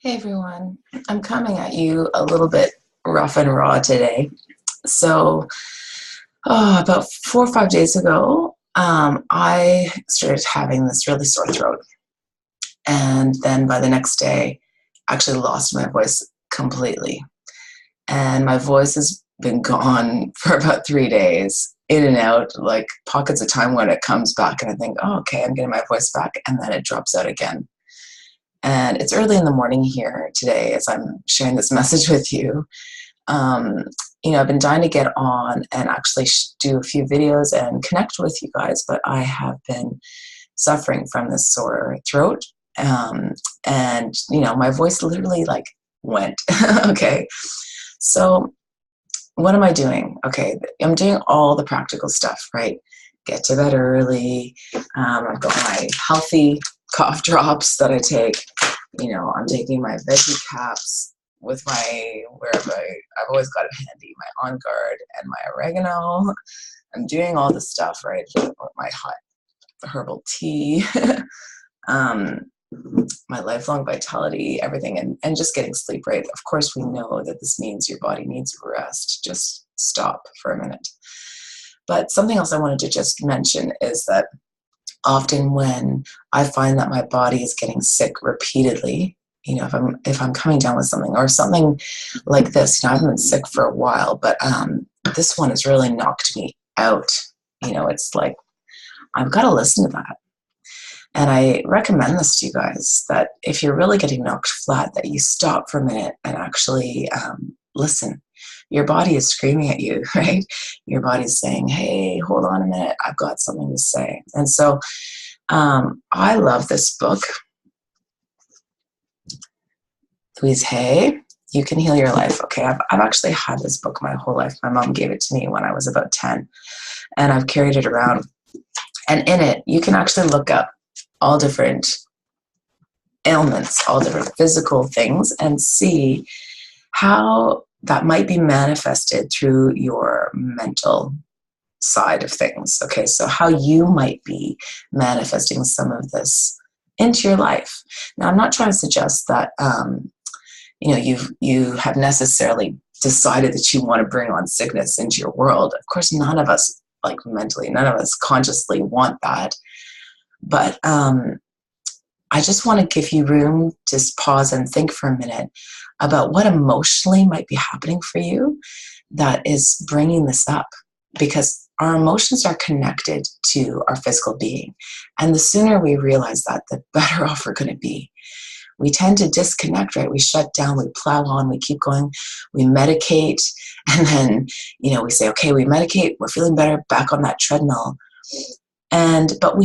Hey everyone, I'm coming at you a little bit rough and raw today. So, about 4 or 5 days ago, I started having this really sore throat. And then by the next day, I actually lost my voice completely. And my voice has been gone for about 3 days, in and out, like pockets of time when it comes back. And I think, oh, okay, I'm getting my voice back. And then it drops out again. And it's early in the morning here today as I'm sharing this message with you. Um, I've been dying to get on and actually do a few videos and connect with you guys, but I have been suffering from this sore throat. My voice literally like went. Okay. So what am I doing? Okay. I'm doing all the practical stuff, right? Get to bed early. I've got my healthy cough drops that I take. I'm taking my veggie caps with I've always got it handy, my On Guard and my oregano. I'm doing all the stuff, right? My hot herbal tea, um, my lifelong vitality, everything, and just getting sleep, right? Of course, we know that this means your body needs rest. Just stop for a minute. But something else I wanted to just mention is that often when I find that my body is getting sick repeatedly, if I'm coming down with something or something like this, I haven't been sick for a while, but this one has really knocked me out. It's like I've got to listen to that. And I recommend this to you guys, that if you're really getting knocked flat, that you stop for a minute and actually listen. Your body is screaming at you, right? Your body's saying, hey, hold on a minute, I've got something to say. And so I love this book, Louise Hay, You Can Heal Your Life. Okay, I've actually had this book my whole life. My mom gave it to me when I was about 10, and I've carried it around. And in it, you can actually look up all different ailments, all different physical things, and see how that might be manifested through your mental side of things. Okay, so how you might be manifesting some of this into your life. Now, I'm not trying to suggest that you have necessarily decided that you want to bring on sickness into your world. Of course, none of us, like mentally, none of us consciously want that. But I just want to give you room to pause and think for a minute about what emotionally might be happening for you that is bringing this up, because our emotions are connected to our physical being. And the sooner we realize that, the better off we're going to be. We tend to disconnect, right? We shut down, we plow on, we keep going, we medicate, and then, we say, okay, we medicate, we're feeling better, back on that treadmill. But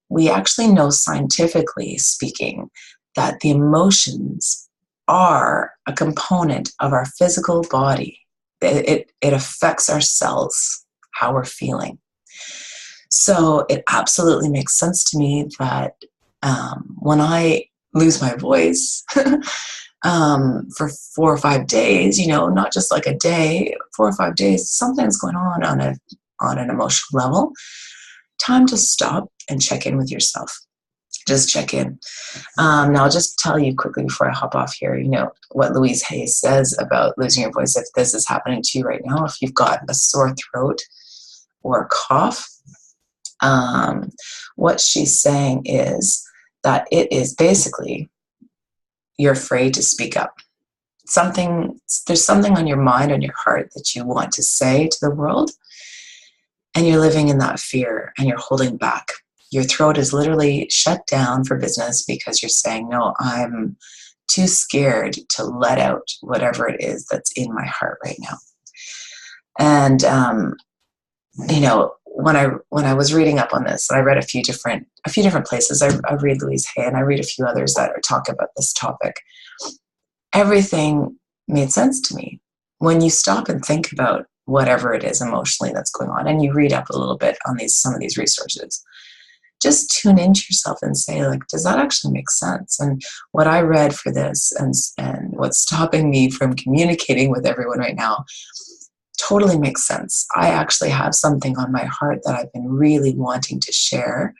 we actually know, scientifically speaking, that the emotions are a component of our physical body. It affects our cells, how we're feeling. So it absolutely makes sense to me that when I lose my voice for 4 or 5 days, not just like a day, 4 or 5 days, something's going on an emotional level. Time to stop and check in with yourself. Just check in. Now, I'll just tell you quickly before I hop off here, what Louise Hay says about losing your voice. If this is happening to you right now, if you've got a sore throat or a cough, what she's saying is that it is basically you're afraid to speak up. There's something on your mind, on your heart that you want to say to the world, and you're living in that fear and you're holding back. Your throat is literally shut down for business because you're saying, no, I'm too scared to let out whatever it is that's in my heart right now. And, when I was reading up on this, and I read a few different places, I read Louise Hay and I read a few others that are talking about this topic. Everything made sense to me. When you stop and think about whatever it is emotionally that's going on, and you read up a little bit on some of these resources, just tune into yourself and say, like, does that actually make sense? And what I read for this and what's stopping me from communicating with everyone right now totally makes sense. I actually have something on my heart that I've been really wanting to share.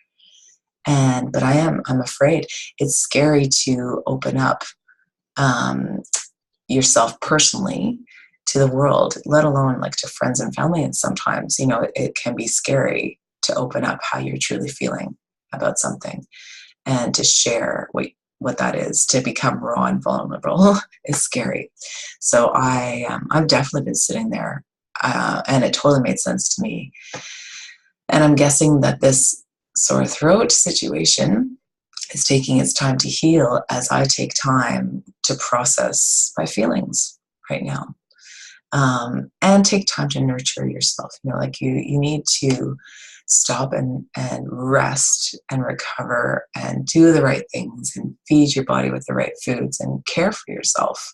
But I'm afraid. It's scary to open up yourself personally to the world, let alone like to friends and family. And sometimes, it can be scary to open up how you're truly feeling about something and to share what that is. To become raw and vulnerable is scary. So I've definitely been sitting there, and it totally made sense to me. And I'm guessing that this sore throat situation is taking its time to heal as I take time to process my feelings right now. And take time to nurture yourself. Like you need to stop and rest and recover and do the right things and feed your body with the right foods and care for yourself.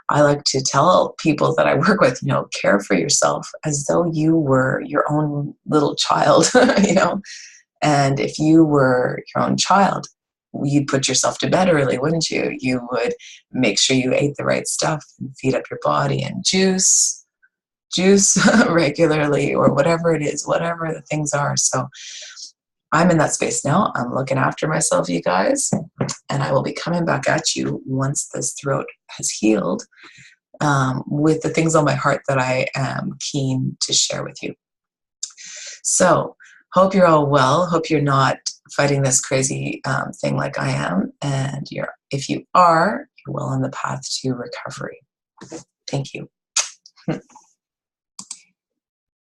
I like to tell people that I work with, care for yourself as though you were your own little child, And if you were your own child, you'd put yourself to bed early, wouldn't you? You would make sure you ate the right stuff and feed up your body and juice regularly, or whatever it is, whatever the things are. So I'm in that space now. I'm looking after myself, you guys, and I will be coming back at you once this throat has healed, with the things on my heart that I am keen to share with you. So hope you're all well. Hope you're not fighting this crazy thing like I am. And if you are, you're well on the path to recovery. Thank you.